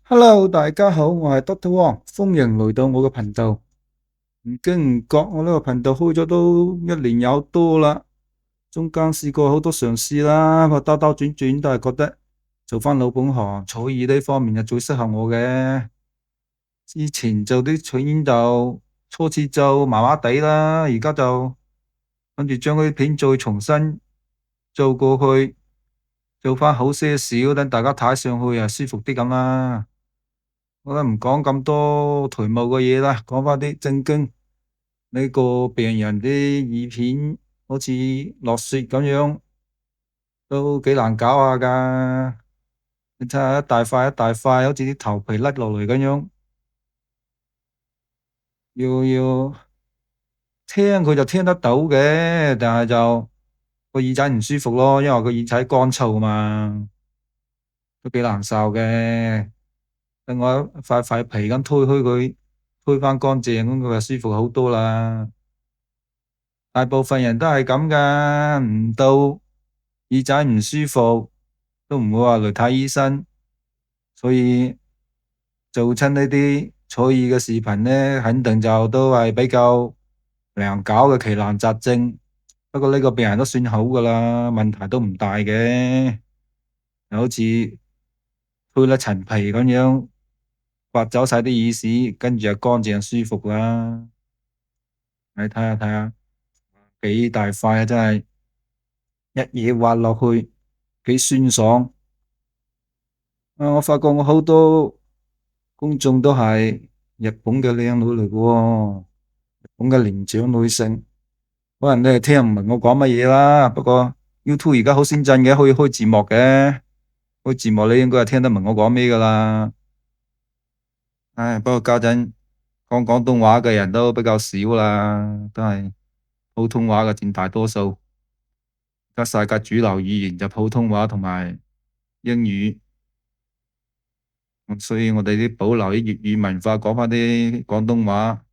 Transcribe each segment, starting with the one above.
Hello，大家好，我係 Doctor Wong，歡迎來到我嘅頻道。唔經唔覺，我呢個頻道開咗都一年有多啦，中間試過好多嘗試啦，不過兜兜轉轉都係覺得做翻老本行，草耳呢方面係最適合我嘅。之前做啲取煙就初次就麻麻地啦，而家就跟住將嗰啲片再重新做過去，做翻好些少，等大家睇上去又舒服啲咁啦。我都唔講咁多頹務嘅嘢啦，講翻啲正經。呢個病人啲耳片好似落雪咁樣，都幾難搞下噶。你睇下一大塊一大塊，好似啲頭皮甩落嚟咁樣，要聽佢就聽得到嘅，但係就個耳仔唔舒服咯，因為個耳仔乾燥嘛，都幾難受嘅。等我一塊塊皮咁推開佢，推翻乾淨，咁佢就舒服好多啦。大部分人都係咁噶，唔到耳仔唔舒服都唔會話嚟睇醫生，所以做親呢啲採耳嘅視頻呢，肯定就都係比較難搞嘅奇難雜症。不過呢個病人都算好噶啦，問題都唔大嘅，就好似推甩層皮咁樣，刮走晒啲耳屎，跟住就乾淨舒服啦。你睇下睇下，幾大塊啊，真係一嘢滑落去，幾酸爽。我發覺我好多觀眾都係日本嘅靚女嚟嘅喎，日本嘅年長女性，可能你係聽唔明我講乜嘢啦。不過 YouTube 而家好先進嘅，可以開字幕嘅，開字幕你應該係聽得明我講咩噶啦。唉，不過家陣講廣東話嘅人都比較少啦，都係普通話嘅佔大多數。而家世界主流語言就普通話同埋英語。所以我哋啲保留啲粵語文化，講翻啲廣東話。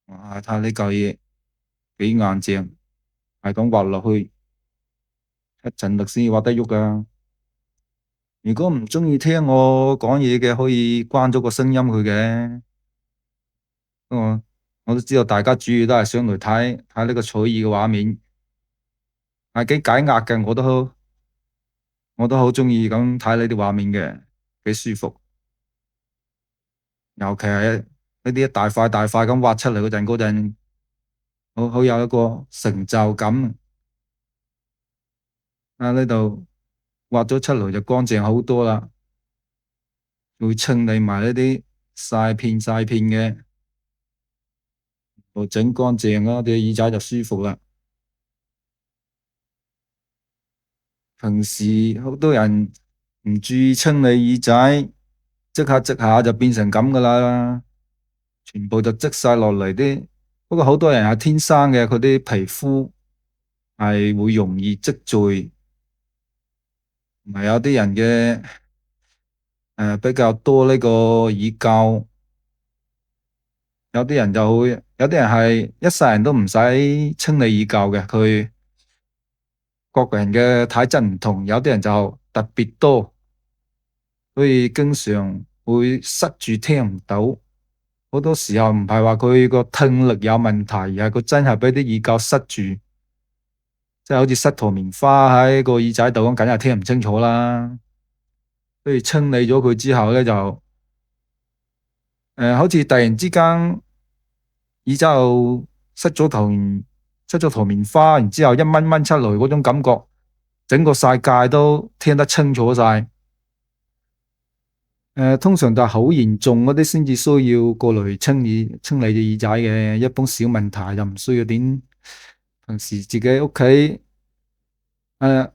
哇！睇下呢嚿嘢幾硬淨，係咁滑落去，一陣力先滑得喐噶。如果唔中意聽我講嘢嘅，可以關咗個聲音佢嘅。我都知道大家主要都係想嚟睇睇呢個採耳嘅畫面，係幾解壓嘅，我都好中意咁睇呢啲畫面嘅，幾舒服。尤其係呢啲一大塊大塊咁挖出嚟嗰陣，好有一個成就感。啊，呢度挖咗出嚟就乾淨好多啦，會清理埋呢啲晒片嘅，就整乾淨啦，啲耳仔就舒服啦。平時好多人唔注意清理耳仔，積下就變成咁噶啦，全部就積晒落嚟啲。不過好多人係天生嘅，佢啲皮膚係會容易積聚，同埋有啲人嘅比較多呢個耳垢，有啲人就會，有啲人係一世人都唔使清理耳垢嘅，佢各個人嘅體質唔同，有啲人就特別多，所以經常會塞住聽唔到。好多時候唔係話佢個聽力有問題，而係佢真係俾啲耳垢塞住，即係好似塞坨棉花喺個耳仔度咁，梗係聽唔清楚啦。所以清理咗佢之後咧，就好似突然之間耳仔度塞咗坨棉花，然之後一掹出嚟嗰種感覺，整個世界都聽得清楚晒。通常就係好嚴重嗰啲先至需要過嚟清理隻耳仔嘅，一般小問題就唔需要點。平時自己屋企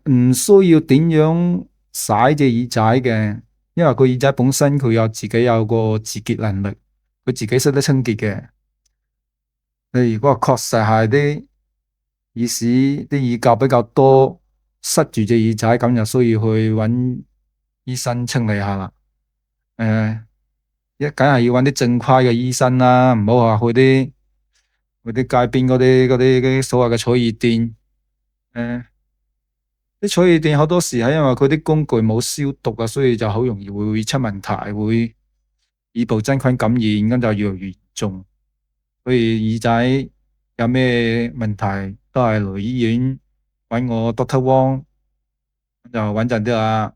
唔需要點樣洗隻耳仔嘅，因為個耳仔本身佢有自己有個自潔能力，佢自己識得清潔嘅。你如果確實係啲耳屎、啲耳垢比較多，塞住隻耳仔，咁就需要去揾醫生清理下啦。誒，梗係要揾啲正規嘅醫生啦，唔好話去啲街邊嗰啲所謂嘅採耳店。誒，啲彩氣墊好多時係因為佢啲工具冇消毒啊，所以就好容易會出問題，會耳部真菌感染，咁就越嚟越嚴重。所以耳仔有咩問題都係嚟醫院揾我 Doctor Wong 就穩陣啲啦。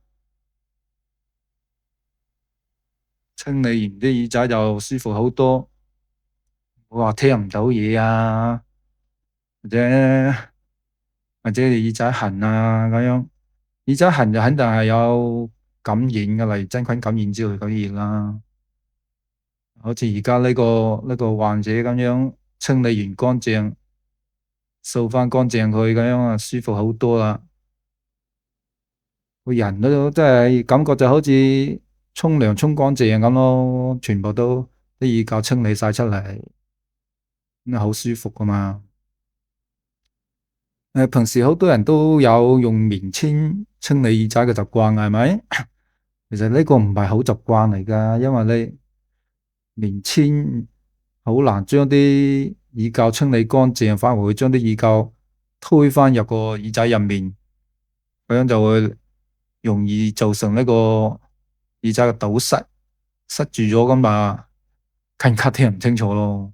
清理完啲耳仔就舒服好多，我話聽唔到嘢啊，或者耳仔痕啊咁樣，耳仔痕就肯定係有感染嘅，例如真菌感染之類嗰啲嘢啦。好似而家呢個患者咁樣，清理完乾淨，掃翻乾淨佢咁樣啊，舒服好多啦。個人都真係感覺就好似沖涼沖乾淨咁咯，全部都啲耳垢清理晒出嚟，咁啊好舒服噶嘛。平時好多人都有用棉籤清理耳仔嘅習慣，係咪？其實呢個唔係好習慣嚟噶，因為你棉籤好難將啲耳垢清理乾淨，反而會將啲耳垢推返入個耳仔入面，咁樣就會容易造成呢個耳仔嘅堵塞，塞住咗咁嘛，更加聽唔清楚咯。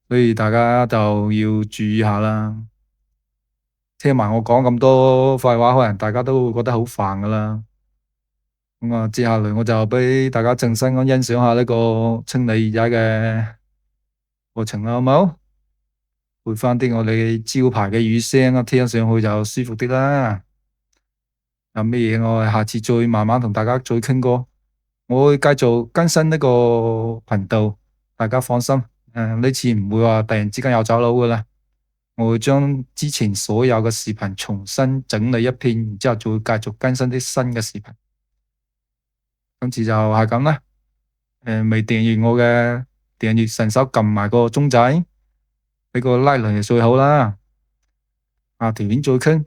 所以大家就要注意下啦。聽埋我講咁多廢話，可能大家都會覺得好煩噶啦。咁啊，接下來我就畀大家靜心咁欣賞下呢個清理耳仔嘅過程啦，好冇？配翻啲我哋招牌嘅語聲啊，聽上去就舒服啲啦。有咩嘢我下次再慢慢同大家再傾過。我會繼續更新呢個頻道，大家放心。呢次唔會話突然之間又走佬噶啦。我會將之前所有嘅視頻重新整理一遍，然之後就會繼續更新啲新嘅視頻。今次就係咁啦。未訂閱我嘅訂閱，順手撳埋個鐘仔，畀個 like 嚟就最好啦。下條片再傾。